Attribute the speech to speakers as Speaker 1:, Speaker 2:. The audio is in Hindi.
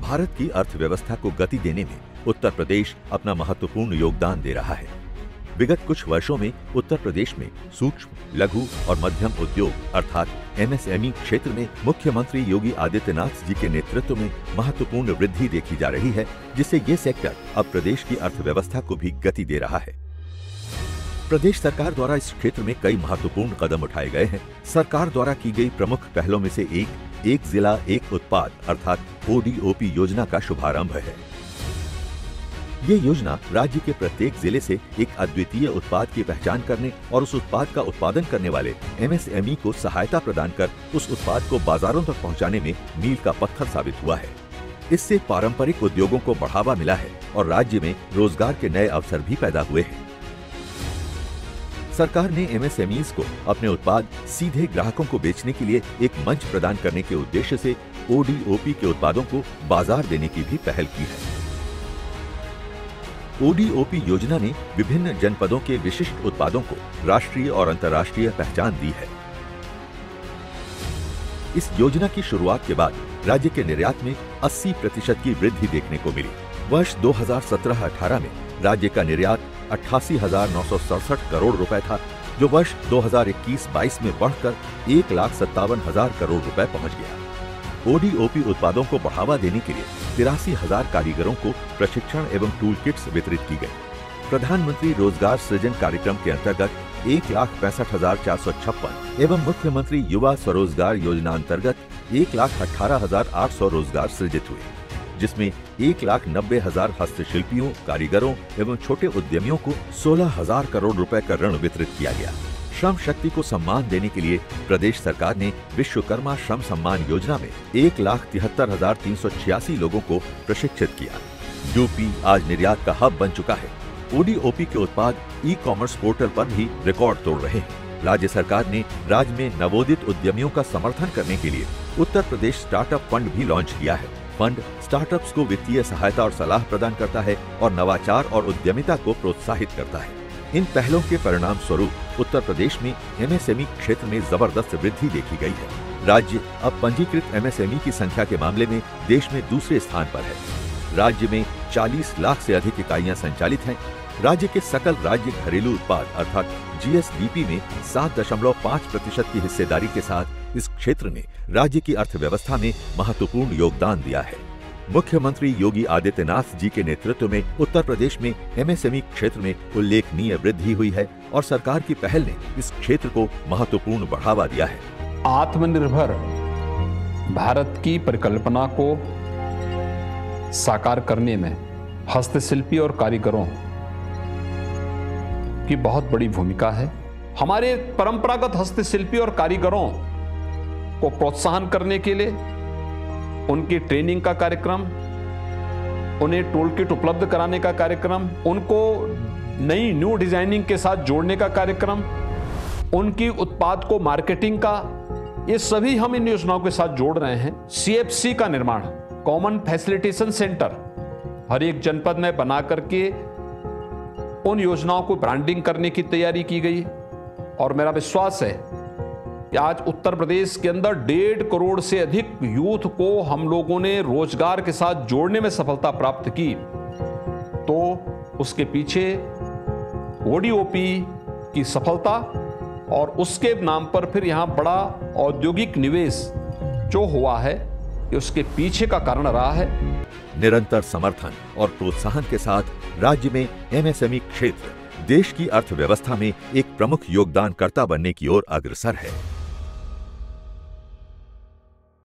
Speaker 1: भारत की अर्थव्यवस्था को गति देने में उत्तर प्रदेश अपना महत्वपूर्ण योगदान दे रहा है। विगत कुछ वर्षों में उत्तर प्रदेश में सूक्ष्म, लघु और मध्यम उद्योग अर्थात एमएसएमई क्षेत्र में मुख्यमंत्री योगी आदित्यनाथ जी के नेतृत्व में महत्वपूर्ण वृद्धि देखी जा रही है, जिससे ये सेक्टर अब प्रदेश की अर्थव्यवस्था को भी गति दे रहा है। प्रदेश सरकार द्वारा इस क्षेत्र में कई महत्वपूर्ण कदम उठाए गए हैं। सरकार द्वारा की गई प्रमुख पहलों में से एक जिला एक उत्पाद अर्थात ओडीओपी योजना का शुभारंभ है। ये योजना राज्य के प्रत्येक जिले से एक अद्वितीय उत्पाद की पहचान करने और उस उत्पाद का उत्पादन करने वाले एमएसएमई को सहायता प्रदान कर उस उत्पाद को बाजारों तक पहुंचाने में मील का पत्थर साबित हुआ है। इससे पारंपरिक उद्योगों को बढ़ावा मिला है और राज्य में रोजगार के नए अवसर भी पैदा हुए हैं। सरकार ने एमएसएमईज को अपने उत्पाद सीधे ग्राहकों को बेचने के लिए एक मंच प्रदान करने के उद्देश्य से ओडीओपी के उत्पादों को बाजार देने की भी पहल की है। ओडीओपी योजना ने विभिन्न जनपदों के विशिष्ट उत्पादों को राष्ट्रीय और अंतर्राष्ट्रीय पहचान दी है। इस योजना की शुरुआत के बाद राज्य के निर्यात में 80% की वृद्धि देखने को मिली। वर्ष 2017-18 में राज्य का निर्यात 88,967 करोड़ रुपए था, जो वर्ष 2021-22 में बढ़कर 1,57,000 करोड़ रुपए पहुंच गया। ओडीओपी उत्पादों को बढ़ावा देने के लिए 83,000 कारीगरों को प्रशिक्षण एवं टूल किट्स वितरित की गई। प्रधानमंत्री रोजगार सृजन कार्यक्रम के अंतर्गत 1,65,456 एवं मुख्यमंत्री युवा स्वरोजगार योजना अंतर्गत 1,18,800 रोजगार सृजित हुए, जिसमें 1,90,000 हस्तशिल्पियों, कारीगरों एवं छोटे उद्यमियों को 16,000 करोड़ रुपए का ऋण वितरित किया गया। श्रम शक्ति को सम्मान देने के लिए प्रदेश सरकार ने विश्वकर्मा श्रम सम्मान योजना में 1,73,386 लोगों को प्रशिक्षित किया। यूपी आज निर्यात का हब बन चुका है। ओडीओपी के उत्पाद ई-कॉमर्स पोर्टल पर भी रिकॉर्ड तोड़ रहे हैं। राज्य सरकार ने राज्य में नवोदित उद्यमियों का समर्थन करने के लिए उत्तर प्रदेश स्टार्टअप फंड भी लॉन्च किया है। फंड स्टार्टअप्स को वित्तीय सहायता और सलाह प्रदान करता है और नवाचार और उद्यमिता को प्रोत्साहित करता है। इन पहलों के परिणाम स्वरूप उत्तर प्रदेश में एमएसएमई क्षेत्र में जबरदस्त वृद्धि देखी गई है। राज्य अब पंजीकृत एमएसएमई की संख्या के मामले में देश में दूसरे स्थान पर है। राज्य में 40 लाख से अधिक इकाइयां संचालित हैं। राज्य के सकल राज्य घरेलू उत्पाद अर्थात जीएसडीपी में 7.5% की हिस्सेदारी के साथ इस क्षेत्र ने राज्य की अर्थव्यवस्था में महत्वपूर्ण योगदान दिया है। मुख्यमंत्री योगी आदित्यनाथ जी के नेतृत्व में उत्तर प्रदेश में एमएसएमई क्षेत्र में उल्लेखनीय वृद्धि हुई है और सरकार की पहल ने इस क्षेत्र को महत्वपूर्ण बढ़ावा दिया है।
Speaker 2: आत्मनिर्भर भारत की परिकल्पना को साकार करने में हस्तशिल्पी और कारीगरों की बहुत बड़ी भूमिका है। हमारे परंपरागत हस्तशिल्पी और कारीगरों को प्रोत्साहन करने के लिए उनकी ट्रेनिंग का कार्यक्रम, उन्हें टूल किट उपलब्ध कराने का कार्यक्रम, उनको नई न्यू डिजाइनिंग के साथ जोड़ने का कार्यक्रम, उनकी उत्पाद को मार्केटिंग का, ये सभी हम इन योजनाओं के साथ जोड़ रहे हैं। सीएफसी का निर्माण, कॉमन फैसिलिटेशन सेंटर हर एक जनपद में बना करके उन योजनाओं को ब्रांडिंग करने की तैयारी की गई और मेरा विश्वास है कि आज उत्तर प्रदेश के अंदर 1.5 करोड़ से अधिक यूथ को हम लोगों ने रोजगार के साथ जोड़ने में सफलता प्राप्त की, तो उसके पीछे ओडीओपी की सफलता और उसके नाम पर फिर यहां बड़ा औद्योगिक निवेश जो हुआ है, ये उसके पीछे का कारण रहा है।
Speaker 1: निरंतर समर्थन और प्रोत्साहन के साथ राज्य में एमएसएमई क्षेत्र देश की अर्थव्यवस्था में एक प्रमुख योगदानकर्ता बनने की ओर अग्रसर है।